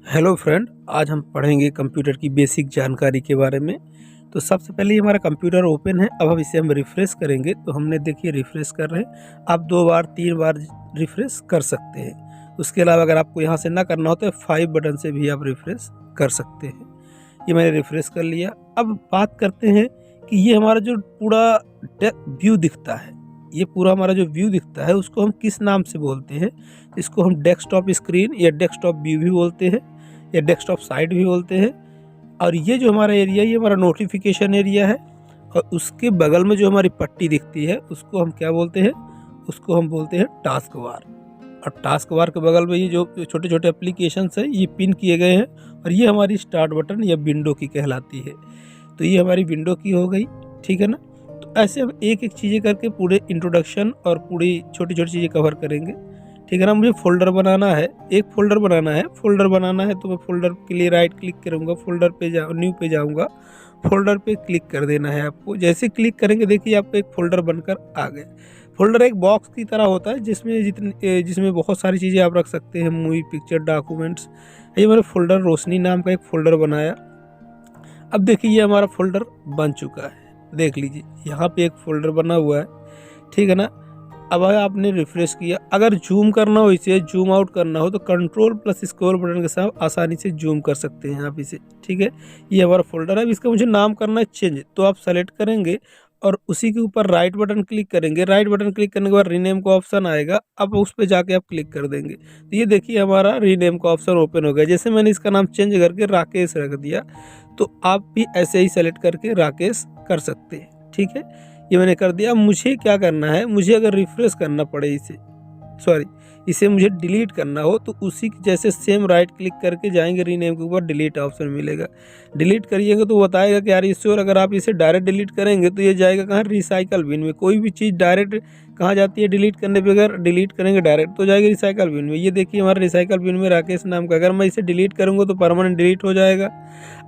Hello friend, आज हम पढ़ेंगे कंप्यूटर की बेसिक जानकारी के बारे में। तो सबसे पहले ये हमारा कंप्यूटर ओपन है। अब हम इसे रिफ़्रेश करेंगे तो हमने देखिए रिफ़्रेश कर रहे हैं। आप 2 बार 3 बार रिफ़्रेश कर सकते हैं। उसके अलावा अगर आपको यहाँ से ना करना हो तो 5 बटन से भी आप रिफ़्रेश कर सकते हैं। ये मैंने रिफ़्रेश कर लिया। अब बात करते हैं कि ये हमारा जो पूरा व्यू दिखता है, ये पूरा हमारा जो व्यू दिखता है उसको हम किस नाम से बोलते हैं। इसको हम डेस्कटॉप स्क्रीन या डेस्कटॉप व्यू भी बोलते हैं या डेस्कटॉप साइट भी बोलते हैं। और ये जो हमारा एरिया ये हमारा नोटिफिकेशन एरिया है। और उसके बगल में जो हमारी पट्टी दिखती है उसको हम क्या बोलते हैं, उसको हम बोलते हैं टास्क बार। और टास्क बार के बगल में ये जो छोटे छोटे एप्लीकेशंस हैं ये पिन किए गए हैं। और ये हमारी स्टार्ट बटन या विंडो की कहलाती है। तो ये हमारी विंडो की हो गई, ठीक है ना। तो ऐसे हम एक एक चीज़ें करके पूरे इंट्रोडक्शन और पूरी छोटी छोटी चीज़ें कवर करेंगे, ठीक है ना। मुझे फ़ोल्डर बनाना है, एक फ़ोल्डर बनाना है। तो मैं फ़ोल्डर के लिए राइट क्लिक करूँगा, फ़ोल्डर पे न्यू पे जाऊँगा, फ़ोल्डर पे क्लिक कर देना है आपको। जैसे क्लिक करेंगे देखिए आपको एक फ़ोल्डर बनकर आ गया। फ़ोल्डर एक बॉक्स की तरह होता है जिसमें बहुत सारी चीज़ें आप रख सकते हैं, मूवी, पिक्चर, डॉक्यूमेंट्स। ये मैंने फ़ोल्डर रोशनी नाम का एक फ़ोल्डर बनाया। अब देखिए ये हमारा फ़ोल्डर बन चुका है, देख लीजिए यहाँ पे एक फ़ोल्डर बना हुआ है, ठीक है ना। अब आपने रिफ्रेश किया, अगर जूम करना हो, इसे जूम आउट करना हो तो कंट्रोल प्लस स्क्रॉल बटन के साथ आसानी से जूम कर सकते हैं आप इसे, ठीक है। ये हमारा फोल्डर है। अब इसका मुझे नाम करना है चेंज, तो आप सेलेक्ट करेंगे और उसी के ऊपर राइट बटन क्लिक करेंगे। राइट बटन क्लिक करने के बाद रीनेम का ऑप्शन आएगा, अब उस पर जाके आप क्लिक कर देंगे तो ये देखिए हमारा रीनेम का ऑप्शन ओपन हो गया। जैसे मैंने इसका नाम चेंज करके राकेश रख दिया, तो आप भी ऐसे ही सेलेक्ट करके राकेश कर सकते हैं, ठीक है। ये मैंने कर दिया। अब मुझे क्या करना है, मुझे अगर रिफ्रेश करना पड़े इसे मुझे डिलीट करना हो तो उसी के जैसे सेम राइट क्लिक करके जाएंगे, रीनेम के ऊपर डिलीट ऑप्शन मिलेगा। डिलीट करिएगा तो बताएगा कि यार श्योर, अगर आप इसे डायरेक्ट डिलीट करेंगे तो ये जाएगा कहाँ, रिसाइकल बिन में। कोई भी चीज़ डायरेक्ट कहाँ जाती है डिलीट करने पे, अगर डिलीट करेंगे डायरेक्ट तो जाएगा रिसाइकल बिन में। ये देखिए हमारा रिसाइकल बिन में राकेश नाम का, अगर मैं इसे डिलीट करूँगा तो परमानेंट डिलीट हो जाएगा।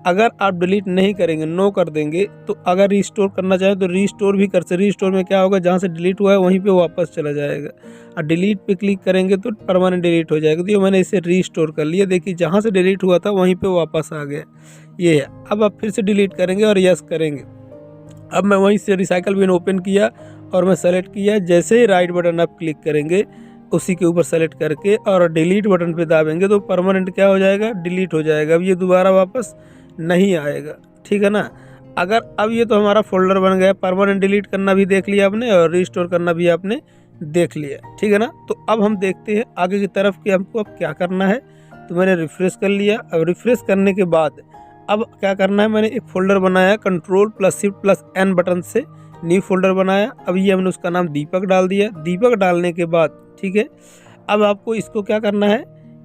अगर आप डिलीट नहीं करेंगे, नो कर देंगे, तो अगर रीस्टोर करना चाहें तो रीस्टोर भी कर सकते। रीस्टोर में क्या होगा, जहाँ से डिलीट हुआ है वहीं पे वापस चला जाएगा। और डिलीट पे क्लिक करेंगे तो परमानेंट डिलीट हो जाएगा। तो ये मैंने इसे रीस्टोर कर लिया, देखिए जहाँ से डिलीट हुआ था वहीं पे वापस आ गया, ये है। अब आप फिर से डिलीट करेंगे और यस करेंगे। अब मैं वहीं से रिसाइकल बिन ओपन किया और मैं सेलेक्ट किया। जैसे ही राइट बटन आप क्लिक करेंगे उसी के ऊपर सेलेक्ट करके और डिलीट बटन पे दाबेंगे तो परमानेंट क्या हो जाएगा, डिलीट हो जाएगा। अब ये दोबारा वापस नहीं आएगा, ठीक है ना। अगर अब ये तो हमारा फोल्डर बन गया, परमानेंट डिलीट करना भी देख लिया आपने और रिस्टोर करना भी आपने देख लिया, ठीक है ना। तो अब हम देखते हैं आगे की तरफ कि हमको अब क्या करना है। तो मैंने रिफ्रेश कर लिया। अब रिफ्रेश करने के बाद अब क्या करना है, मैंने एक फ़ोल्डर बनाया, control plus shift plus N button से न्यू फोल्डर बनाया। अब ये हमने उसका नाम दीपक डाल दिया। दीपक डालने के बाद ठीक है, अब आपको इसको क्या करना है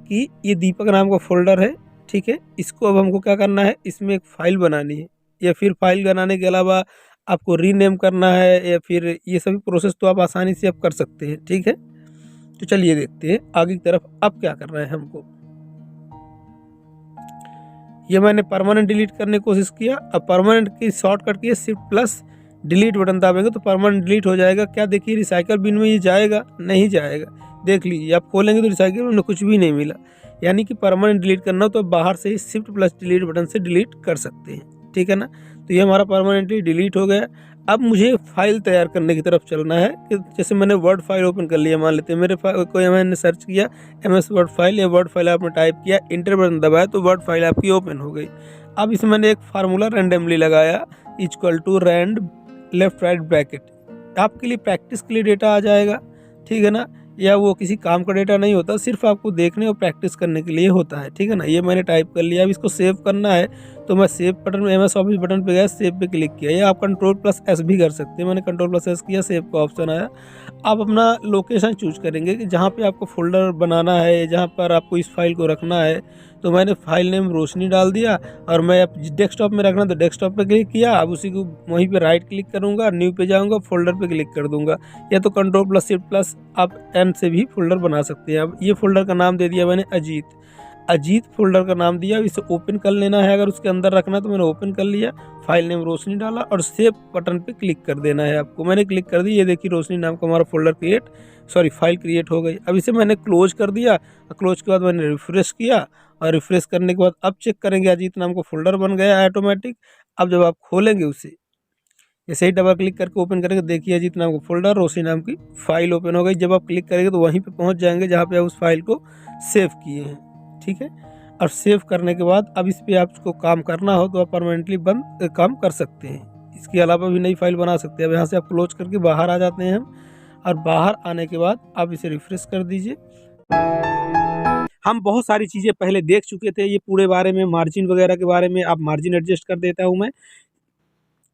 कि ये दीपक नाम का फ़ोल्डर है, ठीक है। इसको अब हमको क्या करना है, इसमें एक फ़ाइल बनानी है, या फिर फाइल बनाने के अलावा आपको रीनेम करना है, या फिर ये सभी प्रोसेस तो आप आसानी से आप कर सकते हैं, ठीक है। तो चलिए देखते हैं आगे की तरफ अब क्या करना है हमको। ये मैंने परमानेंट डिलीट करने की कोशिश किया। अब परमानेंट की शॉर्टकट की शिफ्ट प्लस डिलीट बटन दाबेंगे तो परमानेंट डिलीट हो जाएगा। क्या देखिए रिसाइकल बिन में ये जाएगा, नहीं जाएगा। देख लीजिए आप खोलेंगे तो रिसाइकल बिन में कुछ भी नहीं मिला। यानी कि परमानेंट डिलीट करना हो तो बाहर से ही शिफ्ट प्लस डिलीट बटन से डिलीट कर सकते हैं, ठीक है ना। तो ये हमारा परमानेंटली डिलीट हो गया। अब मुझे फाइल तैयार करने की तरफ चलना है कि जैसे मैंने वर्ड फाइल ओपन कर लिया, मान लेते हैं मेरे कोई, मैंने सर्च किया MS वर्ड फाइल, या वर्ड फाइल आपने टाइप किया, इंटर बटन दबाया तो वर्ड फाइल आपकी ओपन हो गई। अब इसमें मैंने एक फार्मूला रैंडमली लगाया, equal to rand left right bracket. आपके लिए प्रैक्टिस के लिए डेटा आ जाएगा, ठीक है ना। या वो किसी काम का डेटा नहीं होता, सिर्फ आपको देखने और प्रैक्टिस करने के लिए होता है, ठीक है ना। ये मैंने टाइप कर लिया। अब इसको सेव करना है तो मैं सेव बटन में MS ऑफिस बटन पे गया, सेव पे क्लिक किया। या आप कंट्रोल प्लस S भी कर सकते हैं। मैंने कंट्रोल प्लस S किया, सेव का ऑप्शन आया। आप अपना लोकेशन चूज करेंगे कि जहाँ पे आपको फोल्डर बनाना है, जहाँ पर आपको इस फाइल को रखना है। तो मैंने फाइल नेम रोशनी डाल दिया और मैं अब डेस्कटॉप में रखना तो डेस्कटॉप पे क्लिक किया। अब उसी को वहीं पे राइट क्लिक करूँगा, न्यू पे जाऊँगा, फोल्डर पे क्लिक कर दूँगा। या तो कंट्रोल प्लस शिफ्ट प्लस आप N से भी फोल्डर बना सकते हैं। अब ये फोल्डर का नाम दे दिया मैंने अजीत। अजीत फोल्डर का नाम दिया, इसे ओपन कर लेना है। अगर उसके अंदर रखना है तो मैंने ओपन कर लिया, फाइल नेम रोशनी डाला और सेव बटन पे क्लिक कर देना है आपको। मैंने क्लिक कर दी, ये देखिए रोशनी नाम का हमारा फाइल क्रिएट हो गई। अब इसे मैंने क्लोज कर दिया, क्लोज के बाद मैंने रिफ्रेश किया और रिफ्रेश करने के बाद अब चेक करेंगे, अजीत नाम का फोल्डर बन गया है ऑटोमेटिक। अब जब आप खोलेंगे उसे, जैसे ही डबल क्लिक करके ओपन करेंगे, देखिए अजीत नाम का फोल्डर, रोशनी नाम की फाइल ओपन हो गई। जब आप क्लिक करेंगे तो वहीं पे पहुंच जाएंगे जहां पे आप उस फाइल को सेव किए हैं, ठीक है। और सेव करने के बाद अब इस पे आपको काम करना हो तो आप परमानेंटली बंद काम कर सकते हैं। इसके अलावा भी नई फाइल बना सकते हैं। अब यहाँ से आप क्लोज करके बाहर आ जाते हैं हम, और बाहर आने के बाद आप इसे रिफ्रेश कर दीजिए। हम बहुत सारी चीज़ें पहले देख चुके थे, ये पूरे बारे में, मार्जिन वगैरह के बारे में। आप मार्जिन एडजस्ट कर देता हूँ मैं,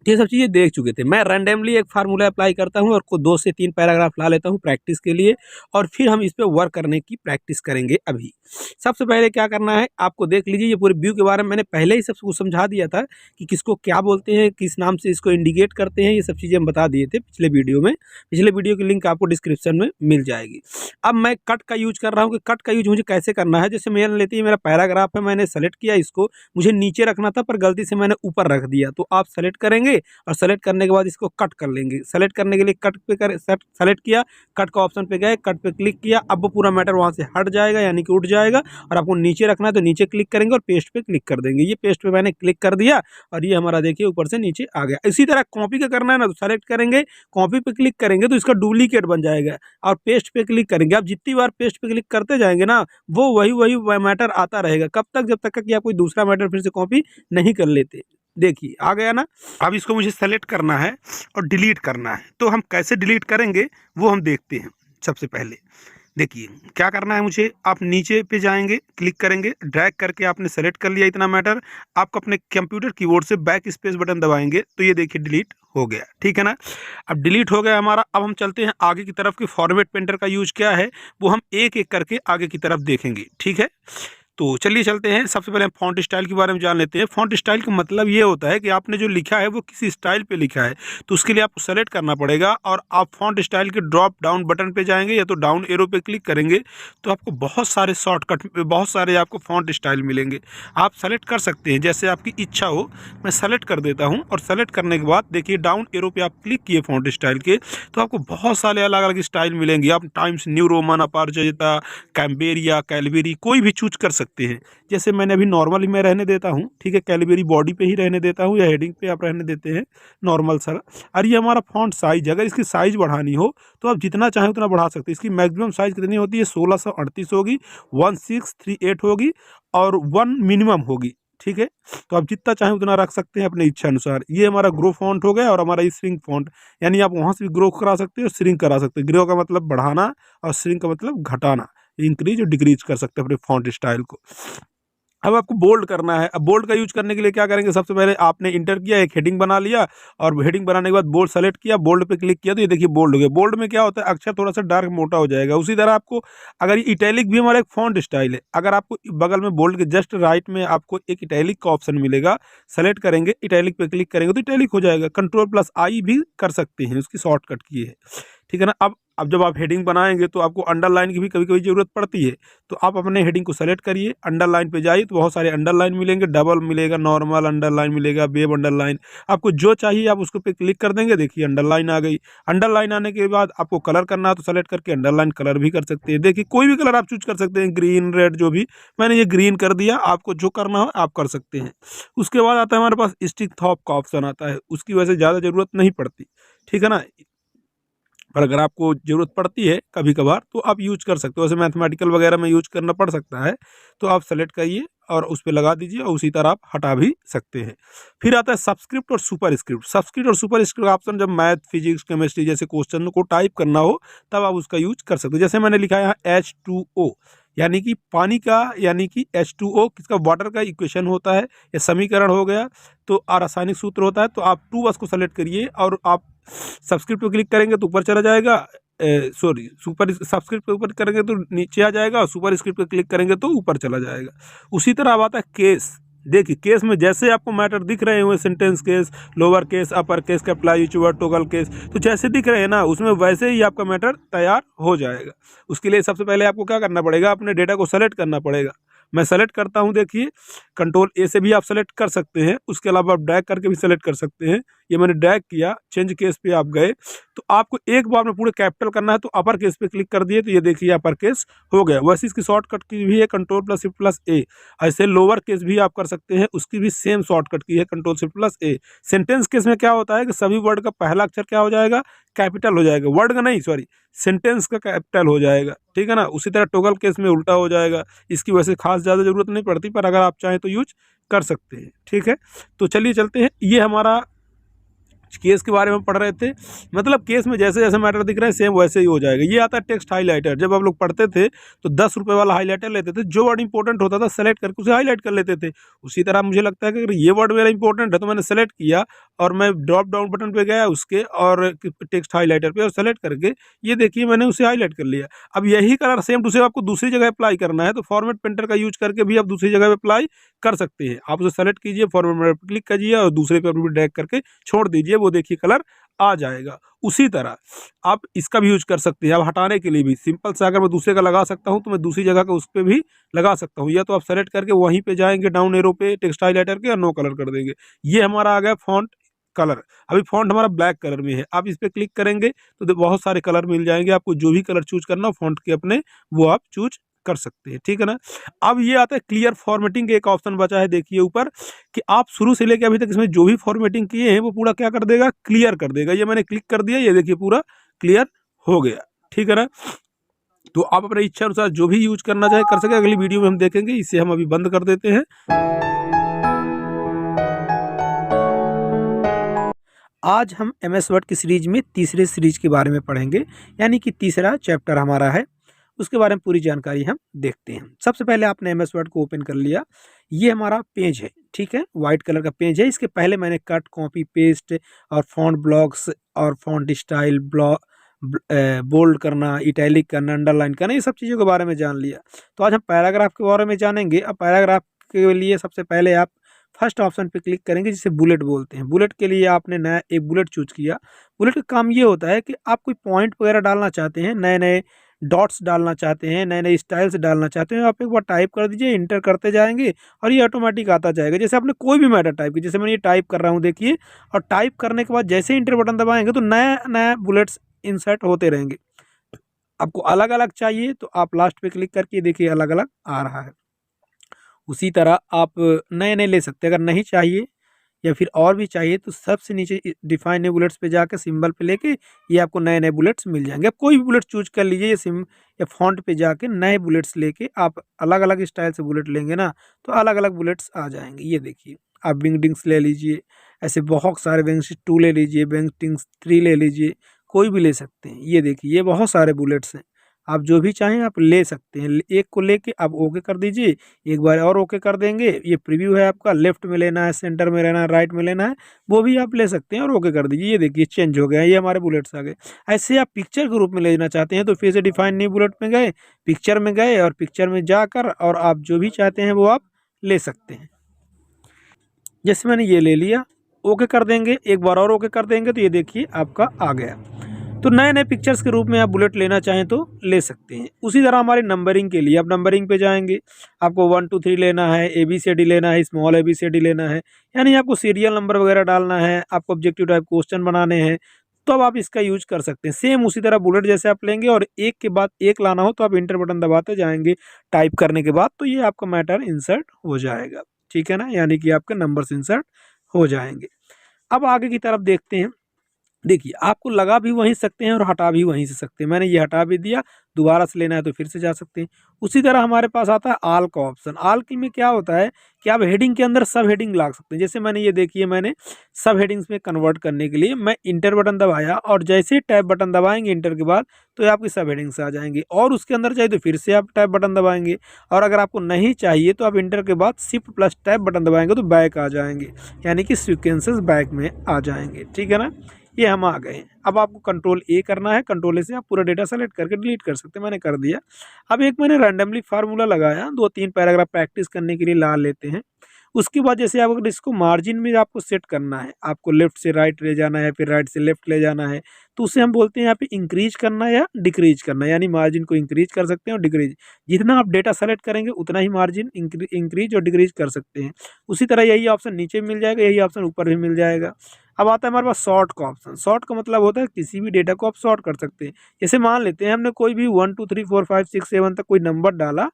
ये सब चीज़ें देख चुके थे। मैं रैंडमली एक फार्मूला अप्लाई करता हूँ और 2 से 3 पैराग्राफ ला लेता हूँ प्रैक्टिस के लिए, और फिर हम इस पे वर्क करने की प्रैक्टिस करेंगे। अभी सबसे पहले क्या करना है, आपको देख लीजिए, ये पूरे व्यू के बारे में मैंने पहले ही सबको समझा दिया था कि किसको क्या बोलते हैं, किस नाम से इसको इंडिकेट करते हैं, ये सब चीज़ें हम बता दिए थे पिछले वीडियो में। पिछले वीडियो की लिंक आपको डिस्क्रिप्शन में मिल जाएगी। अब मैं कट का यूज कर रहा हूँ कि कट का यूज मुझे कैसे करना है। जैसे मैंने लेती है, मेरा पैराग्राफ है, मैंने सेलेक्ट किया, इसको मुझे नीचे रखना था पर गलती से मैंने ऊपर रख दिया। तो आप सेलेक्ट करेंगे और सेलेक्ट करने के बाद इसको कट कर लेंगे। सेलेक्ट करने के लिए कट पे सेलेक्ट किया, कट का ऑप्शन पे गए, कट पे क्लिक किया। अब वो पूरा मैटर वहाँ से हट जाएगा, यानी कि उठ जाएगा। और आपको नीचे रखना है तो नीचे क्लिक करेंगे और पेस्ट पे क्लिक कर देंगे। ये पेस्ट पे मैंने क्लिक कर दिया और ये हमारा देखिए ऊपर से नीचे आ गया। इसी तरह कॉपी का करना है ना, तो सेलेक्ट करेंगे, कॉपी पे क्लिक करेंगे तो इसका डुप्लीकेट बन जाएगा, और पेस्ट पे क्लिक करेंगे। आप जितनी बार पेस्ट पे क्लिक करते जाएंगे ना, वो वही मैटर आता रहेगा। कब तक? जब तक कि आप कोई दूसरा मैटर फिर से कॉपी नहीं कर लेते। देखिए आ गया ना। अब इसको मुझे सेलेक्ट करना है और डिलीट करना है। तो हम कैसे डिलीट करेंगे वो हम देखते हैं। सबसे पहले देखिए क्या करना है मुझे, आप नीचे पे जाएंगे, क्लिक करेंगे, ड्रैग करके आपने सेलेक्ट कर लिया इतना मैटर। आप अपने कंप्यूटर कीबोर्ड से बैक स्पेस बटन दबाएंगे तो ये देखिए डिलीट हो गया, ठीक है ना। अब डिलीट हो गया हमारा। अब हम चलते हैं आगे की तरफ कि फॉर्मेट पेंटर का यूज क्या है, वो हम एक एक करके आगे की तरफ देखेंगे, ठीक है। तो चलिए चलते हैं। सबसे पहले हम फॉन्ट स्टाइल के बारे में जान लेते हैं। फॉन्ट स्टाइल का मतलब ये होता है कि आपने जो लिखा है वो किसी स्टाइल पे लिखा है, तो उसके लिए आपको सेलेक्ट करना पड़ेगा और आप फॉन्ट स्टाइल के ड्रॉप डाउन बटन पे जाएंगे या तो डाउन एरो पे क्लिक करेंगे तो आपको बहुत सारे शॉर्टकट, बहुत सारे आपको फॉन्ट स्टाइल मिलेंगे। आप सेलेक्ट कर सकते हैं जैसे आपकी इच्छा हो। मैं सेलेक्ट कर देता हूँ और सेलेक्ट करने के बाद देखिए डाउन एरो पे आप क्लिक किए फॉन्ट स्टाइल के, तो आपको बहुत सारे अलग अलग स्टाइल मिलेंगे। आप टाइम्स न्यू रोमन, अपारजिता, कैम्बेरिया, कैलबेरी कोई भी चूज कर सकते हैं। जैसे मैंने अभी नॉर्मल ही मैं रहने देता हूँ, ठीक है। कैलबेरी बॉडी पे ही रहने देता हूँ या हेडिंग पे आप रहने देते हैं नॉर्मल सर। और ये हमारा फॉन्ट साइज, अगर इसकी साइज बढ़ानी हो तो आप जितना चाहें उतना बढ़ा सकते हैं। इसकी मैक्सिमम साइज कितनी होती है? 1638 होगी, 1638 होगी और 1 मिनिमम होगी, ठीक है। तो आप जितना चाहें उतना रख सकते हैं अपने इच्छा अनुसार। ये हमारा ग्रो फॉन्ट हो गया और हमारा ये श्रिंक फॉन्ट, यानी आप वहाँ से भी ग्रो करा सकते हैं और श्रिंक करा सकते हैं। ग्रो का मतलब बढ़ाना और श्रिंक का मतलब घटाना, इंक्रीज और डिक्रीज कर सकते हैं अपने फॉन्ट स्टाइल को। अब आपको बोल्ड करना है। अब बोल्ड का यूज करने के लिए क्या करेंगे, सबसे पहले आपने इंटर किया, एक हेडिंग बना लिया और हेडिंग बनाने के बाद बोल्ड सेलेक्ट किया, बोल्ड पे क्लिक किया तो ये देखिए बोल्ड हो गया। बोल्ड में क्या होता है, अक्षर थोड़ा सा डार्क मोटा हो जाएगा। उसी तरह आपको अगर ये इटैलिक भी हमारा एक फॉन्ट स्टाइल है, अगर आपको बगल में बोल्ड के जस्ट राइट में आपको एक इटैलिक का ऑप्शन मिलेगा, सेलेक्ट करेंगे, इटैलिक पे क्लिक करेंगे तो इटैलिक हो जाएगा। Ctrl+I भी कर सकते हैं, उसकी शॉर्टकट की है, ठीक है ना। अब जब आप हेडिंग बनाएंगे तो आपको अंडरलाइन की भी कभी कभी ज़रूरत पड़ती है, तो आप अपने हेडिंग को सेलेक्ट करिए, अंडरलाइन पे जाइए तो बहुत सारे अंडरलाइन मिलेंगे, डबल मिलेगा, नॉर्मल अंडरलाइन मिलेगा, वेब अंडरलाइन, आपको जो चाहिए आप उसको पे क्लिक कर देंगे, देखिए अंडरलाइन आ गई। अंडरलाइन आने के बाद आपको कलर करना है तो सेलेक्ट करके अंडरलाइन कलर भी कर सकते हैं। देखिए कोई भी कलर आप चूज कर सकते हैं, ग्रीन, रेड, जो भी। मैंने ये ग्रीन कर दिया, आपको जो करना हो आप कर सकते हैं। उसके बाद आता है हमारे पास स्टिक थॉप का ऑप्शन आता है, उसकी वजह से ज़्यादा ज़रूरत नहीं पड़ती, ठीक है ना। पर अगर आपको ज़रूरत पड़ती है कभी कभार तो आप यूज कर सकते हो। वैसे मैथमेटिकल वगैरह में यूज करना पड़ सकता है, तो आप सेलेक्ट करिए और उस पर लगा दीजिए और उसी तरह आप हटा भी सकते हैं। फिर आता है सबस्क्रिप्ट और सुपर स्क्रिप्ट। सबस्क्रिप्ट और सुपर स्क्रिप्ट का ऑप्शन जब मैथ, फिजिक्स, केमिस्ट्री जैसे क्वेश्चन को टाइप करना हो तब आप उसका यूज कर सकते हो। जैसे मैंने लिखा है यहाँ H2O, यानी कि पानी का, यानी कि H2O किसका, वाटर का इक्वेशन होता है या समीकरण हो गया, तो रासायनिक सूत्र होता है। तो आप 2 बस को सेलेक्ट करिए और आप सब्सक्रिप्ट पे क्लिक करेंगे तो ऊपर चला जाएगा, सॉरी सुपर सब्सक्रिप्ट पे ऊपर करेंगे तो नीचे आ जाएगा और सुपर स्क्रिप्ट पे क्लिक करेंगे तो ऊपर चला जाएगा। उसी तरह अब आता है केस। देखिए केस में जैसे आपको मैटर दिख रहे हुए, sentence case, lower case, upper case, capitalise, each word, toggle case, तो जैसे दिख रहे हैं ना उसमें वैसे ही आपका मैटर तैयार हो जाएगा। उसके लिए सबसे पहले आपको क्या करना पड़ेगा, अपने डेटा को सेलेक्ट करना पड़ेगा। मैं सेलेक्ट करता हूँ, देखिए कंट्रोल ए से भी आप सेलेक्ट कर सकते हैं, उसके अलावा आप ड्रैग करके भी सेलेक्ट कर सकते हैं। ये मैंने ड्रैग किया, चेंज केस पे आप गए तो आपको एक बार में पूरे कैपिटल करना है तो अपर केस पे क्लिक कर दिए तो ये देखिए अपर केस हो गया। वैसे इसकी शॉर्टकट की भी है कंट्रोल प्लस शिफ्ट प्लस ए। ऐसे लोअर केस भी आप कर सकते हैं, उसकी भी सेम शॉर्टकट की है कंट्रोल शिफ्ट प्लस ए। सेंटेंस केस में क्या होता है कि सभी वर्ड का पहला अक्षर क्या हो जाएगा, कैपिटल हो जाएगा, वर्ड का नहीं सॉरी सेंटेंस का कैपिटल हो जाएगा, ठीक है ना। उसी तरह टोगल केस में उल्टा हो जाएगा। इसकी वैसे खास ज़्यादा ज़रूरत नहीं पड़ती, पर अगर आप चाहें तो यूज कर सकते हैं, ठीक है। तो चलिए चलते हैं, ये हमारा केस के बारे में पढ़ रहे थे, मतलब केस में जैसे जैसे मैटर दिख रहे हैं सेम वैसे ही हो जाएगा। ये आता है टेक्स्ट हाइलाइटर। जब आप लोग पढ़ते थे तो 10 रुपये वाला हाइलाइटर लेते थे, जो वर्ड इंपॉर्टेंट होता था सेलेक्ट करके उसे हाईलाइट कर लेते थे। उसी तरह मुझे लगता है कि अगर ये वर्ड मेरा इंपॉर्टेंट है तो मैंने सेलेक्ट किया और मैं ड्रॉप डाउन बटन पे गया उसके और टेक्स्ट हाईलाइटर पे और सेलेक्ट करके ये देखिए मैंने उसे हाईलाइट कर लिया। अब यही कलर सेम टू सेम आपको दूसरी जगह अप्लाई करना है तो फॉर्मेट पेंटर का यूज करके भी आप दूसरी जगह पे अप्लाई कर सकते हैं। आप उसे सेलेक्ट कीजिए, फॉर्मेट पर क्लिक कीजिए और दूसरे पेपर पर ड्रैग करके छोड़ दीजिए, वो देखिए कलर आ जाएगा। उसी तरह आप इसका भी यूज कर सकते हैं। आप हटाने के लिए भी सिंपल से अगर मैं दूसरे का लगा सकता हूं तो मैं दूसरी जगह का उस पर भी लगा सकता हूं, या तो आप सेलेक्ट करके वहीं पे जाएंगे डाउन एरो पे टेक्स्ट हाइलाइटर के और नो कलर कर देंगे। ये हमारा आ गया फॉन्ट कलर। अभी फॉन्ट हमारा ब्लैक कलर में है, आप इस पर क्लिक करेंगे तो बहुत सारे कलर मिल जाएंगे, आपको जो भी कलर चूज करना हो फॉन्ट के अपने वो आप चूज कर सकते हैं, ठीक है ना। अब ये आता है क्लियर फॉर्मेटिंग का एक ऑप्शन बचा है, देखिए ऊपर कि आप शुरू से लेकर अभी तक इसमें जो भी फॉर्मेटिंग किए हैं वो पूरा क्या कर देगा, क्लियर कर देगा। ये मैंने क्लिक कर दिया, ये देखिए पूरा क्लियर हो गया, ठीक है ना। तो आप अपने इच्छा अनुसार जो भी यूज करना चाहे कर सके। अगली वीडियो में हम देखेंगे, इसे हम अभी बंद कर देते हैं। आज हम MS वर्ड की सीरीज में तीसरे सीरीज के बारे में पढ़ेंगे, यानी कि तीसरा चैप्टर हमारा है, उसके बारे में पूरी जानकारी हम देखते हैं। सबसे पहले आपने MS वर्ड को ओपन कर लिया, ये हमारा पेज है, ठीक है, वाइट कलर का पेज है। इसके पहले मैंने कट कॉपी पेस्ट और फॉन्ट ब्लॉक्स और फॉन्ट स्टाइल ब्लॉक बोल्ड करना, इटैलिक करना, अंडरलाइन करना, ये सब चीज़ों के बारे में जान लिया। तो आज हम पैराग्राफ के बारे में जानेंगे। अब पैराग्राफ के लिए सबसे पहले आप फर्स्ट ऑप्शन पे क्लिक करेंगे जिसे बुलेट बोलते हैं। बुलेट के लिए आपने नया एक बुलेट चूज किया। बुलेट का काम ये होता है कि आप कोई पॉइंट वगैरह डालना चाहते हैं, नए नए डॉट्स डालना चाहते हैं, नए नए स्टाइल्स डालना चाहते हैं, आप एक बार टाइप कर दीजिए, इंटर करते जाएंगे और ये ऑटोमेटिक आता जाएगा। जैसे आपने कोई भी मैटर टाइप किया, जैसे मैं ये टाइप कर रहा हूँ देखिए, और टाइप करने के बाद जैसे इंटर बटन दबाएंगे तो नया नया बुलेट्स इंसर्ट होते रहेंगे। आपको अलग अलग चाहिए तो आप लास्ट पे क्लिक करके देखिए अलग अलग आ रहा है। उसी तरह आप नए नए ले सकते हैं। अगर नहीं चाहिए या फिर और भी चाहिए तो सबसे नीचे डिफाइन न्यू बुलेट्स पे जाकर सिंबल पे लेके ये आपको नए नए बुलेट्स मिल जाएंगे। आप कोई भी बुलेट चूज कर लीजिए, ये सिम या फॉन्ट पे जाके नए बुलेट्स लेके आप अलग अलग स्टाइल से बुलेट लेंगे ना तो अलग अलग बुलेट्स आ जाएंगे। ये देखिए आप विंगडिंग्स ले लीजिए, ऐसे बहुत सारे विंग्स 2 ले लीजिए, विंगडिंग्स 3 ले लीजिए, कोई भी ले सकते हैं। ये देखिए ये बहुत सारे बुलेट्स हैं, आप जो भी चाहें आप ले सकते हैं। एक को लेके आप ओके कर दीजिए, एक बार और ओके कर देंगे। ये प्रीव्यू है आपका, लेफ्ट में लेना है, सेंटर में लेना है, राइट में लेना है, वो भी आप ले सकते हैं और ओके कर दीजिए। ये देखिए चेंज हो गया, ये हमारे बुलेट्स आ गए। ऐसे आप पिक्चर के रूप में लेना चाहते हैं तो फिर से डिफाइन न्यू बुलेट में गए, पिक्चर में गए और पिक्चर में जाकर और आप जो भी चाहते हैं वो आप ले सकते हैं। जैसे मैंने ये ले लिया, ओके कर देंगे, एक बार और ओके कर देंगे तो ये देखिए आपका आ गया। तो नए नए पिक्चर्स के रूप में आप बुलेट लेना चाहें तो ले सकते हैं। उसी तरह हमारी नंबरिंग के लिए आप नंबरिंग पे जाएंगे, आपको 1 2 3 लेना है, ABCD लेना है, स्मॉल ABCD लेना है, यानी आपको सीरियल नंबर वगैरह डालना है, आपको ऑब्जेक्टिव टाइप क्वेश्चन बनाने हैं तो अब आप इसका यूज कर सकते हैं। सेम उसी तरह बुलेट जैसे आप लेंगे और एक के बाद एक लाना हो तो आप इंटर बटन दबाते जाएंगे टाइप करने के बाद, तो ये आपका मैटर इंसर्ट हो जाएगा, ठीक है ना, यानी कि आपके नंबर्स इंसर्ट हो जाएंगे। अब आगे की तरफ देखते हैं। देखिए आपको लगा भी वहीं सकते हैं और हटा भी वहीं से सकते हैं। मैंने ये हटा भी दिया, दोबारा से लेना है तो फिर से जा सकते हैं। उसी तरह हमारे पास आता है आल का ऑप्शन। आल के में क्या होता है कि आप हेडिंग के अंदर सब हेडिंग ला सकते हैं। जैसे मैंने ये देखिए, मैंने सब हेडिंग्स में कन्वर्ट करने के लिए मैं इंटर बटन दबाया और जैसे ही टैब बटन दबाएंगे इंटर के बाद तो ये आपकी सब हेडिंग्स आ जाएंगी, और उसके अंदर चाहिए तो फिर से आप टैब बटन दबाएंगे, और अगर आपको नहीं चाहिए तो आप इंटर के बाद शिफ्ट प्लस टैब बटन दबाएंगे तो बैक आ जाएंगे, यानी कि सीक्वेंसेस बैक में आ जाएंगे, ठीक है ना। ये हम आ गए। अब आपको कंट्रोल A करना है, कंट्रोल A से आप पूरा डेटा सेलेक्ट करके डिलीट कर सकते हैं, मैंने कर दिया। अब एक मैंने रैंडमली फार्मूला लगाया, 2-3 पैराग्राफ प्रैक्टिस करने के लिए ला लेते हैं। उसके बाद जैसे आप अगर इसको मार्जिन में आपको सेट करना है, आपको लेफ्ट से राइट ले जाना है, फिर राइट से लेफ्ट ले जाना है, तो उसे हम बोलते हैं यहाँ पे इंक्रीज करना या डिक्रीज करना, यानी मार्जिन को इंक्रीज कर सकते हैं और डिक्रीज। जितना आप डेटा सेलेक्ट करेंगे उतना ही मार्जिन इंक्रीज और डिक्रीज कर सकते हैं। उसी तरह यही ऑप्शन नीचे मिल जाएगा, यही ऑप्शन ऊपर भी मिल जाएगा। अब आता है हमारे पास शॉर्ट का ऑप्शन। शॉर्ट का मतलब होता है किसी भी डेटा को आप शॉर्ट कर सकते हैं। जैसे मान लेते हैं हमने कोई भी 1 2 3 4 5 6 7 तक कोई नंबर डाला।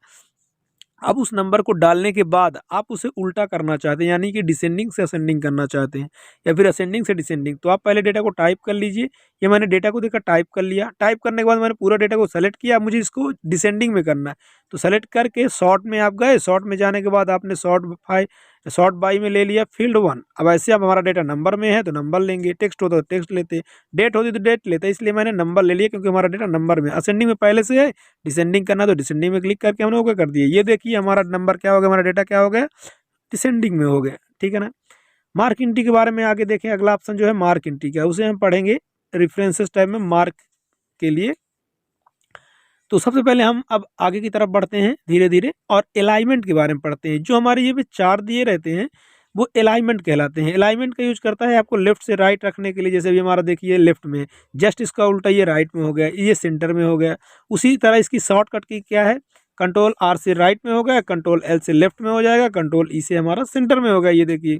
अब उस नंबर को डालने के बाद आप उसे उल्टा करना चाहते हैं, यानी कि डिसेंडिंग से असेंडिंग करना चाहते हैं या फिर असेंडिंग से डिसेंडिंग, तो आप पहले डेटा को टाइप कर लीजिए। ये मैंने डेटा को देखकर टाइप कर लिया। टाइप करने के बाद मैंने पूरा डेटा को सेलेक्ट किया। मुझे इसको डिसेंडिंग में करना है, तो सेलेक्ट करके शॉर्ट में आप गए। शॉर्ट में जाने के बाद आपने शॉर्ट बाई में ले लिया फील्ड 1। अब ऐसे अब हमारा डेटा नंबर में है तो नंबर लेंगे, टेक्स्ट होता तो टेक्स्ट लेते, डेट होती तो डेट लेते, इसलिए मैंने नंबर ले लिया क्योंकि हमारा डेटा नंबर में। असेंडिंग में पहले से है, डिसेंडिंग करना तो डिसेंडिंग में क्लिक करके हमने ओके कर दिया। ये देखिए हमारा नंबर क्या हो गया, हमारा डेटा क्या हो गया, डिसेंडिंग में हो गया। ठीक है ना। मार्क इंटी के बारे में आगे देखें। अगला ऑप्शन जो है मार्क इंटी का, उसे हम पढ़ेंगे रेफरेंसेस टाइप में मार्क के लिए। तो सबसे पहले हम अब आगे की तरफ बढ़ते हैं धीरे धीरे और अलाइनमेंट के बारे में पढ़ते हैं। जो हमारे ये पे चार दिए रहते हैं वो अलाइनमेंट कहलाते हैं। अलाइनमेंट का यूज करता है आपको लेफ्ट से राइट रखने के लिए। जैसे भी हमारा देखिए लेफ्ट में, जस्ट इसका उल्टा ये राइट में हो गया, ये सेंटर में हो गया। उसी तरह इसकी शॉर्टकट की क्या है, कंट्रोल आर से राइट में हो गया, कंट्रोल एल से लेफ्ट में हो जाएगा, कंट्रोल ई से हमारा सेंटर में हो गया। ये देखिए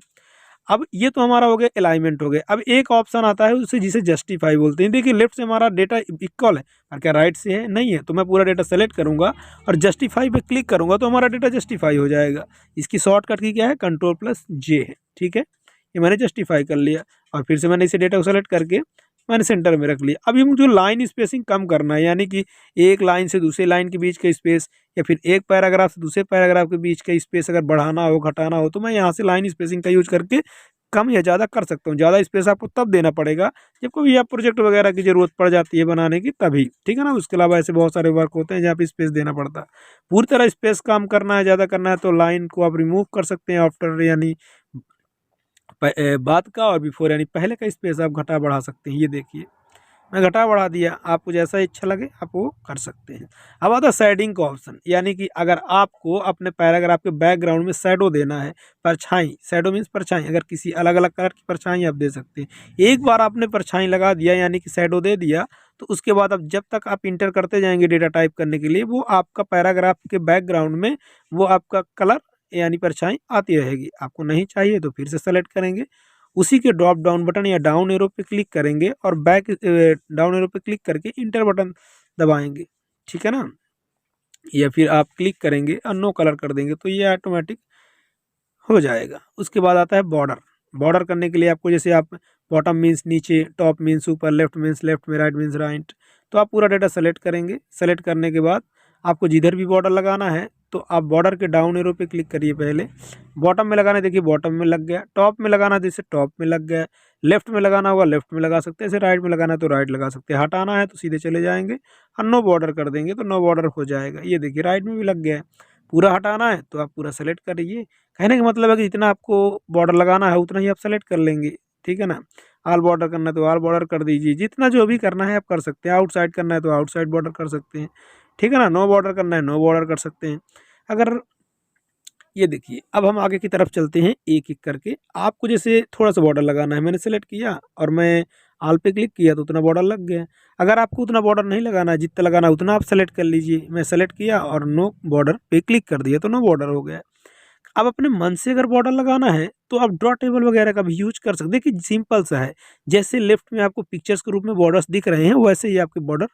अब ये तो हमारा हो गया अलाइनमेंट हो गया। अब एक ऑप्शन आता है उसे जिसे जस्टिफाई बोलते हैं। देखिए लेफ्ट से हमारा डेटा इक्वल है और क्या राइट से है, नहीं है, तो मैं पूरा डेटा सेलेक्ट करूंगा और जस्टिफाई पे क्लिक करूंगा तो हमारा डेटा जस्टिफाई हो जाएगा। इसकी शॉर्टकट की क्या है, कंट्रोल प्लस जे है। ठीक है, ये मैंने जस्टिफाई कर लिया और फिर से मैंने इसे डेटा को सेलेक्ट करके मैंने सेंटर में रख लिया। अभी मुझे लाइन स्पेसिंग कम करना है, यानी कि एक लाइन से दूसरे लाइन के बीच का स्पेस या फिर एक पैराग्राफ से दूसरे पैराग्राफ के बीच का स्पेस अगर बढ़ाना हो घटाना हो तो मैं यहाँ से लाइन स्पेसिंग का यूज करके कम या ज़्यादा कर सकता हूँ। ज़्यादा स्पेस आपको तब देना पड़ेगा जब कोई आप प्रोजेक्ट वगैरह की ज़रूरत पड़ जाती है बनाने की, तभी। ठीक है ना। उसके अलावा ऐसे बहुत सारे वर्क होते हैं जहाँ पे स्पेस देना पड़ता है। पूरी तरह स्पेस कम करना है, ज़्यादा करना है तो लाइन को आप रिमूव कर सकते हैं आफ्टर, यानी बाद का, और बिफोर यानी पहले का स्पेस आप घटा बढ़ा सकते हैं। ये देखिए मैं घटा बढ़ा दिया, आपको जैसा इच्छा लगे आप वो कर सकते हैं। अब आता है शेडिंग का ऑप्शन, यानी कि अगर आपको अपने पैराग्राफ के बैकग्राउंड में शैडो देना है, परछाई, शैडो मीन्स परछाई, अगर किसी अलग अलग कलर की परछाई आप दे सकते हैं। एक बार आपने परछाई लगा दिया यानी कि शैडो दे दिया, तो उसके बाद अब जब तक आप इंटर करते जाएंगे डेटा टाइप करने के लिए, वो आपका पैराग्राफ के बैकग्राउंड में वो आपका कलर यानी परछाई आती रहेगी। आपको नहीं चाहिए तो फिर से सेलेक्ट करेंगे, उसी के ड्रॉप डाउन बटन या डाउन एरो पे क्लिक करेंगे और बैक डाउन एरो पे क्लिक करके इंटर बटन दबाएंगे। ठीक है ना। या फिर आप क्लिक करेंगे और नो कलर कर देंगे तो ये ऑटोमेटिक हो जाएगा। उसके बाद आता है बॉर्डर। बॉर्डर करने के लिए आपको, जैसे आप बॉटम मीन्स नीचे, टॉप मीन्स ऊपर, लेफ्ट मीन्स लेफ्ट में, राइट मीन्स राइट, तो आप पूरा डेटा सेलेक्ट करेंगे। सेलेक्ट करने के बाद आपको जिधर भी बॉर्डर लगाना है तो आप बॉर्डर के डाउन एरो पे क्लिक करिए। पहले बॉटम में लगाना है, देखिए बॉटम में लग गया। टॉप में लगाना है जैसे टॉप में लग गया। लेफ्ट में लगाना होगा लेफ्ट में लगा सकते हैं, जैसे राइट में लगाना है तो राइट लगा सकते हैं। हटाना है तो सीधे चले जाएंगे और नो बॉर्डर कर देंगे तो नो बॉर्डर हो जाएगा। ये देखिए राइट में भी लग गया है। पूरा हटाना है तो आप पूरा सेलेक्ट करिए। कहने का मतलब है कि जितना आपको बॉर्डर लगाना है उतना ही आप सेलेक्ट कर लेंगे। ठीक है ना। ऑल बॉर्डर करना है तो ऑल बॉर्डर कर दीजिए। जितना जो भी करना है आप कर सकते हैं। आउटसाइड करना है तो आउटसाइड बॉर्डर कर सकते हैं। ठीक है ना। नो बॉर्डर करना है नो बॉर्डर कर सकते हैं। अगर ये देखिए अब हम आगे की तरफ चलते हैं एक एक करके। आपको जैसे थोड़ा सा बॉर्डर लगाना है, मैंने सेलेक्ट किया और मैं ऑल पे क्लिक किया तो उतना बॉर्डर लग गया। अगर आपको उतना बॉर्डर नहीं लगाना है, जितना लगाना है उतना आप सेलेक्ट कर लीजिए। मैं सेलेक्ट किया और नो बॉर्डर पे क्लिक कर दिया तो नो बॉर्डर हो गया। अब अपने मन से अगर बॉर्डर लगाना है तो आप ड्रॉ टेबल वगैरह का भी यूज कर सकते हैं। देखिए सिंपल सा है, जैसे लेफ्ट में आपको पिक्चर्स के रूप में बॉर्डर्स दिख रहे हैं वैसे ही आपके बॉर्डर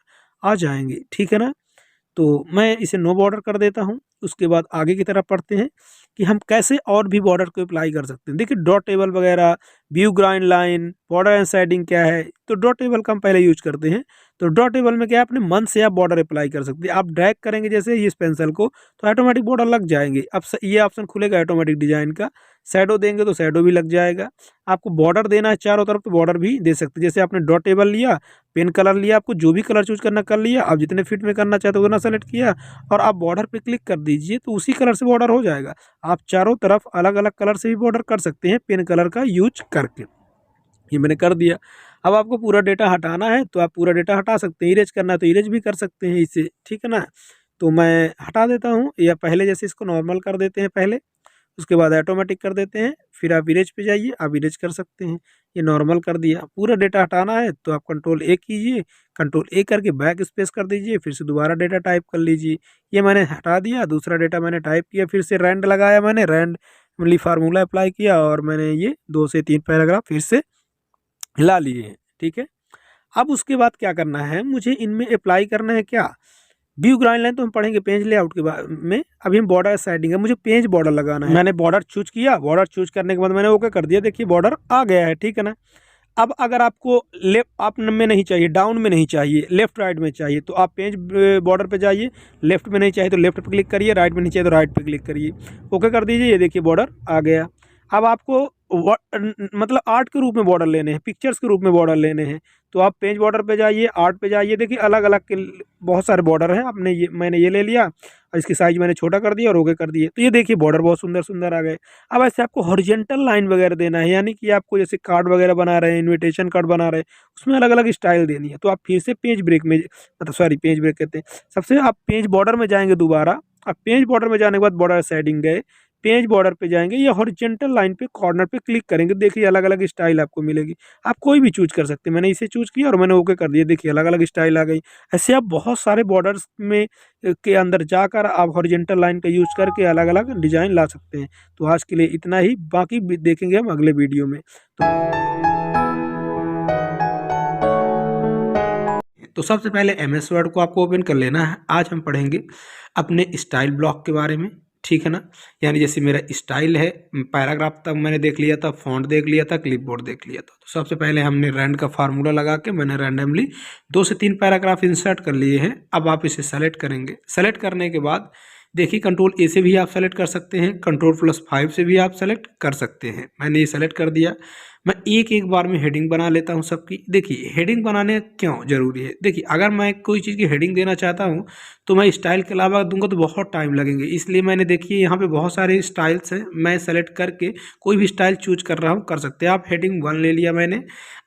आ जाएंगे। ठीक है ना। तो मैं इसे नो बॉर्डर कर देता हूँ। उसके बाद आगे की तरफ पढ़ते हैं कि हम कैसे और भी बॉर्डर को अप्लाई कर सकते हैं। देखिए डॉट टेबल वगैरह, view grind line, border and shading क्या है, तो डॉट टेबल का हम पहले यूज करते हैं। तो डॉट टेबल में क्या है, अपने मन से आप बॉर्डर अप्लाई कर सकते हैं। आप ड्रैग करेंगे जैसे इस पेंसिल को तो ऑटोमेटिक बॉर्डर लग जाएंगे। अब ये ऑप्शन खुलेगा ऑटोमेटिक डिजाइन का। शैडो देंगे तो शैडो भी लग जाएगा। आपको बॉर्डर देना है चारों तरफ तो बॉर्डर भी दे सकते हैं। जैसे आपने डॉट टेबल लिया, पेन कलर लिया, आपको जो भी कलर चूज करना कर लिया, आप जितने फीट में करना चाहते हो उतना सेलेक्ट किया और आप बॉर्डर पे क्लिक कर दीजिए तो उसी कलर से बॉर्डर हो जाएगा। आप चारों तरफ अलग अलग कलर से भी बॉर्डर कर सकते हैं पेन कलर का यूज करके। ये मैंने कर दिया। अब आपको पूरा डेटा हटाना है तो आप पूरा डेटा हटा सकते हैं। इरेज करना है तो इरेज भी कर सकते हैं इसे। ठीक है ना। तो मैं हटा देता हूँ, या पहले जैसे इसको नॉर्मल कर देते हैं पहले, उसके बाद ऑटोमेटिक कर देते हैं, फिर आप इरेज पे जाइए, आप इरेज कर सकते हैं। ये नॉर्मल कर दिया। पूरा डेटा हटाना है तो आप कंट्रोल ए कीजिए, कंट्रोल ए करके बैक स्पेस कर दीजिए, फिर से दोबारा डेटा टाइप कर लीजिए। ये मैंने हटा दिया, दूसरा डेटा मैंने टाइप किया, फिर से रैंड लगाया, मैंने रैंड मतलब फार्मूला अप्लाई किया और मैंने ये 2 से 3 पैराग्राफ फिर से ला लिए हैं। ठीक है, अब उसके बाद क्या करना है, मुझे इनमें अप्लाई करना है क्या, व्यू ग्राइड लाइन तो हम पढ़ेंगे पेज लेआउट के बाद में। अभी हम बॉर्डर सेटिंग है, मुझे पेज बॉर्डर लगाना है। मैंने बॉर्डर चूज किया, बॉर्डर चूज करने के बाद मैंने ओके कर दिया। देखिए बॉर्डर आ गया है, ठीक है ना। अब अगर आपको लेफ्ट अप में नहीं चाहिए, डाउन में नहीं चाहिए, लेफ्ट राइट में चाहिए, तो आप पेज बॉर्डर पे जाइए। लेफ्ट में नहीं चाहिए तो लेफ्ट पे क्लिक करिए, राइट में नहीं चाहिए तो राइट पे क्लिक करिए, ओके कर दीजिए। ये देखिए बॉर्डर आ गया। अब आपको मतलब आर्ट के रूप में बॉर्डर लेने हैं, पिक्चर्स के रूप में बॉर्डर लेने हैं, तो आप पेज बॉर्डर पे जाइए, आर्ट पे जाइए। देखिए अलग अलग के बहुत सारे बॉर्डर हैं, आपने ये मैंने ये ले लिया और इसकी साइज मैंने छोटा कर दिया और ओके कर दिए। तो ये देखिए बॉर्डर बहुत सुंदर सुंदर आ गए। अब ऐसे आपको हॉरिजॉन्टल लाइन वगैरह देना है, यानी कि आपको जैसे कार्ड वगैरह बना रहे हैं, इन्विटेशन कार्ड बना रहे हैं, उसमें अलग अलग स्टाइल देनी है। तो आप फिर से पेज ब्रेक में, मतलब सॉरी पेज ब्रेक कहते हैं, सबसे आप पेज बॉर्डर में जाएंगे दोबारा। अब पेज बॉर्डर में जाने के बाद बॉर्डर सेटिंग गए, पेज बॉर्डर पे जाएंगे या हॉरिजॉन्टल लाइन पे कॉर्नर पे क्लिक करेंगे। देखिए अलग अलग स्टाइल आपको मिलेगी, आप कोई भी चूज कर सकते हैं। मैंने इसे चूज किया और मैंने ओके कर दिया। देखिए अलग अलग स्टाइल आ गई। ऐसे आप बहुत सारे बॉर्डर्स में के अंदर जाकर आप हॉरिजॉन्टल लाइन का यूज करके अलग अलग डिजाइन ला सकते हैं। तो आज के लिए इतना ही, बाकी देखेंगे हम अगले वीडियो में। तो सबसे पहले MS वर्ड को आपको ओपन कर लेना है। आज हम पढ़ेंगे अपने स्टाइल ब्लॉक के बारे में, ठीक है ना। यानी जैसे मेरा स्टाइल है, पैराग्राफ तक मैंने देख लिया था, फॉन्ट देख लिया था, क्लिपबोर्ड देख लिया था। तो सबसे पहले हमने रैंड का फार्मूला लगा के मैंने रैंडमली 2 से 3 पैराग्राफ इंसर्ट कर लिए हैं। अब आप इसे सेलेक्ट करेंगे। सेलेक्ट करने के बाद देखिए कंट्रोल ए से भी आप सेलेक्ट कर सकते हैं, कंट्रोल+5 से भी आप सेलेक्ट कर सकते हैं। मैंने ये सेलेक्ट कर दिया। मैं एक एक बार में हेडिंग बना लेता हूँ सबकी। देखिए हेडिंग बनाने क्यों ज़रूरी है, देखिए अगर मैं कोई चीज़ की हेडिंग देना चाहता हूँ तो मैं स्टाइल के अलावा दूंगा तो बहुत टाइम लगेंगे। इसलिए मैंने देखिए यहाँ पे बहुत सारे स्टाइल्स हैं, मैं सेलेक्ट करके कोई भी स्टाइल चूज कर रहा हूँ, कर सकते हैं आप। हेडिंग 1 ले लिया मैंने,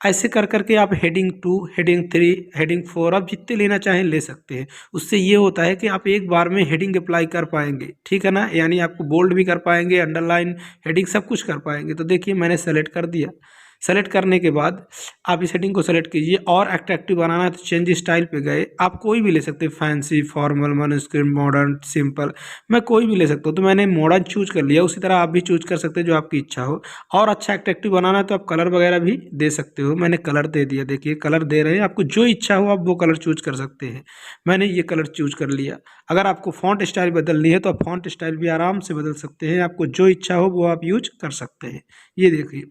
ऐसे कर करके आप हेडिंग 2, हेडिंग 3, हेडिंग 4 आप जितने लेना चाहें ले सकते हैं। उससे ये होता है कि आप एक बार में हेडिंग अप्लाई कर पाएंगे, ठीक है ना। यानी आपको बोल्ड भी कर पाएंगे, अंडरलाइन, हेडिंग सब कुछ कर पाएंगे। तो देखिए मैंने सेलेक्ट कर दिया। सेलेक्ट करने के बाद आप इस हेडिंग को सेलेक्ट कीजिए और अट्रैक्टिव बनाना है तो चेंज स्टाइल पे गए, आप कोई भी ले सकते हैं, fancy, formal, manuscript, modern, simple, मैं कोई भी ले सकता हूँ। तो मैंने मॉडर्न चूज कर लिया। उसी तरह आप भी चूज कर सकते हैं जो आपकी इच्छा हो। और अच्छा अट्रैक्टिव बनाना है तो आप कलर वगैरह भी दे सकते हो। मैंने कलर दे दिया, देखिए कलर दे रहे हैं, आपको जो इच्छा हो आप वो कलर चूज कर सकते हैं। मैंने ये कलर चूज कर लिया। अगर आपको फॉन्ट स्टाइल बदलनी है तो आप फॉन्ट स्टाइल भी आराम से बदल सकते हैं, आपको जो इच्छा हो वो आप यूज कर सकते हैं। ये देखिए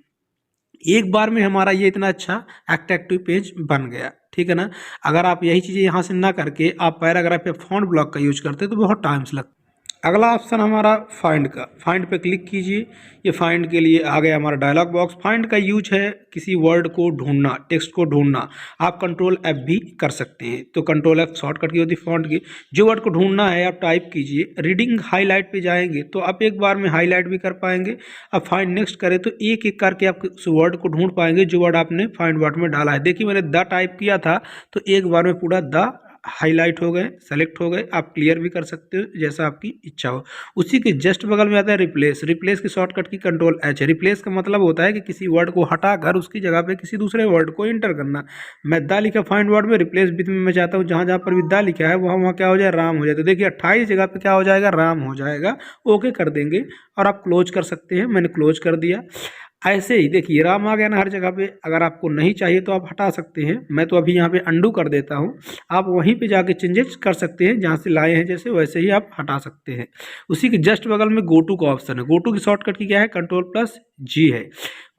एक बार में हमारा ये इतना अच्छा अट्रैक्टिव पेज बन गया, ठीक है ना। अगर आप यही चीज़ें यहाँ से ना करके आप पैराग्राफ या फॉन्ट ब्लॉक का यूज करते तो बहुत टाइम लगता। अगला ऑप्शन हमारा फाइंड का, फाइंड पे क्लिक कीजिए। ये फाइंड के लिए आ गया हमारा डायलॉग बॉक्स। फाइंड का यूज है किसी वर्ड को ढूंढना, टेक्स्ट को ढूंढना। आप कंट्रोल F भी कर सकते हैं। तो कंट्रोल F शॉर्टकट की होती है फॉन्ट की। जो वर्ड को ढूंढना है आप टाइप कीजिए। रीडिंग हाईलाइट पे जाएंगे तो आप एक बार में हाईलाइट भी कर पाएंगे। अब फाइंड नेक्स्ट करें तो एक एक करके आप उस वर्ड को ढूंढ पाएंगे जो वर्ड आपने फाइंड वर्ड में डाला है। देखिए मैंने द टाइप किया था तो एक बार में पूरा द हाईलाइट हो गए, सेलेक्ट हो गए। आप क्लियर भी कर सकते हो जैसा आपकी इच्छा हो। उसी के जस्ट बगल में आता है रिप्लेस। रिप्लेस की शॉर्टकट की कंट्रोल H है। रिप्लेस का मतलब होता है कि किसी वर्ड को हटाकर उसकी जगह पे किसी दूसरे वर्ड को इंटर करना। मैं दा लिखा फाइंड वर्ड में, रिप्लेस विद में मैं चाहता हूँ जहाँ जहाँ पर भी दा लिखा है वहाँ वहाँ क्या हो जाए, राम हो जाए। तो देखिए 28 जगह पे क्या हो जाएगा, राम हो जाएगा। ओके कर देंगे और आप क्लोज कर सकते हैं। मैंने क्लोज कर दिया। ऐसे ही देखिए राम आ गया ना हर जगह पे। अगर आपको नहीं चाहिए तो आप हटा सकते हैं। मैं तो अभी यहाँ पे अंडू कर देता हूँ। आप वहीं पे जाके चेंजेस कर सकते हैं, जहाँ से लाए हैं जैसे वैसे ही आप हटा सकते हैं। उसी के जस्ट बगल में गो टू का ऑप्शन है। गो टू की शॉर्टकट की क्या है, कंट्रोल+G है।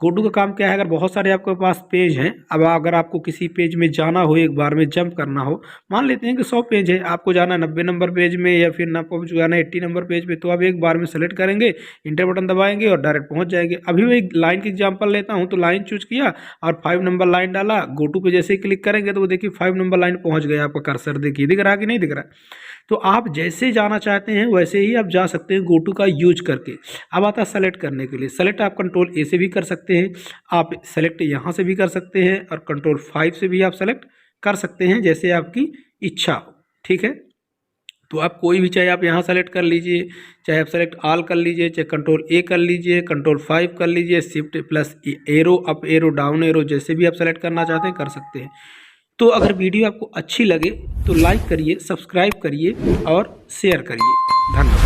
गो टू का काम क्या है, अगर बहुत सारे आपके पास पेज हैं, अब अगर आपको किसी पेज में जाना हो, एक बार में जंप करना हो, मान लेते हैं कि 100 पेज है, आपको जाना 90 नंबर पेज में या फिर आपको जाना 80 नंबर पेज पे, तो आप एक बार में सेलेक्ट करेंगे, इंटर बटन दबाएंगे और डायरेक्ट पहुंच जाएंगे। अभी मैं एक लाइन की एग्जांपल लेता हूं तो लाइन चूज किया और 5 नंबर लाइन डाला। गो टू पे जैसे ही क्लिक करेंगे तो वो देखिए 5 नंबर लाइन पहुंच गया। आपका कर्सर देखिए दिख रहा कि नहीं दिख रहा। तो आप जैसे जाना चाहते हैं वैसे ही आप जा सकते हैं गो टू का यूज करके। अब आता है सेलेक्ट करने के लिए। सेलेक्ट आप कंट्रोल A से भी कर सकते हैं, आप सेलेक्ट यहाँ से भी कर सकते हैं और कंट्रोल 5 से भी आप सेलेक्ट कर सकते हैं, जैसे आपकी इच्छा हो, ठीक है। तो आप कोई भी, चाहे आप यहाँ सेलेक्ट कर लीजिए, चाहे आप सेलेक्ट ऑल कर लीजिए, चाहे कंट्रोल ए कर लीजिए, कंट्रोल 5 कर लीजिए, shift plus arrow, up arrow, down arrow, जैसे भी आप सेलेक्ट करना चाहते हैं कर सकते हैं। तो अगर वीडियो आपको अच्छी लगे तो लाइक करिए, सब्सक्राइब करिए और शेयर करिए। धन्यवाद।